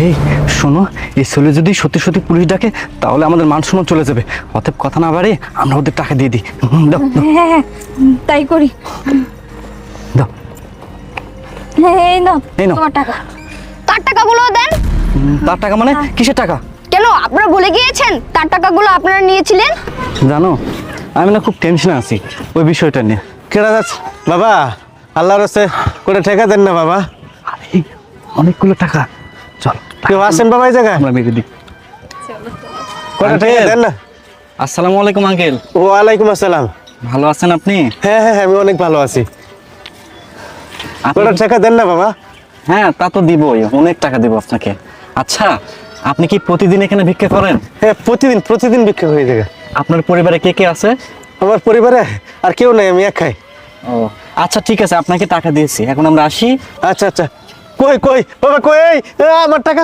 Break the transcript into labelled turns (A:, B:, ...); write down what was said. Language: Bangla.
A: এই শোনো, এই ছেলে যদি সত্যি সত্যি পুলিশ ডাকে তাহলে আমাদের মান সম্মান চলে যাবে। অতএব কথা না বাড়ে আমরা ওদের টাকা দিয়ে দিই। দাও দাও,
B: হ্যাঁ তাই করি।
A: দাও।
B: এই নাও
A: এই নাও।
B: তোমার টাকা।
C: তার টাকাগুলো দেন।
A: তার টাকা মানে কিসের টাকা?
C: কেন আপনারা ভুলে গিয়েছেন তার টাকাগুলো আপনারা নিয়েছিলেন?
A: জানো, আমি না খুব টেনশনে আছি ওই বিষয়টা নিয়ে।
D: কেনা যাচ্ছে বাবা, আল্লাহর রাস্তায় করে ঠেকা দেন না বাবা।
A: আরে অনেকগুলো টাকা, চল
D: কেউ আসেন বাবা এই জায়গায়,
A: আমরা মেরে দিই।
D: করে ঠেকা দেন না।
A: আসসালামু আলাইকুম আঙ্কেল।
D: ওয়ালাইকুম আসসালাম।
A: ভালো আছেন আপনি?
D: হ্যাঁ হ্যাঁ আমি অনেক ভালো আছি। করে ঠেকা দেন না বাবা।
A: হ্যাঁ তা তো দিবই, অনেক টাকা দিব আপনাকে। আচ্ছা, আপনি কি প্রতিদিন এখানে ভিক্ষা করেন?
D: হ্যাঁ প্রতিদিন প্রতিদিন বিক্রি হয়ে যায়।
A: আপনার পরিবারে কে কে আছে?
D: আমার পরিবারে আর কেউ নাই, আমি এক খাই।
A: ও আচ্ছা ঠিক আছে, আপনাকে টাকা দিয়েছি, এখন আমরা আসি।
D: আচ্ছা আচ্ছা, কই কই বাবা কই, আমার টাকা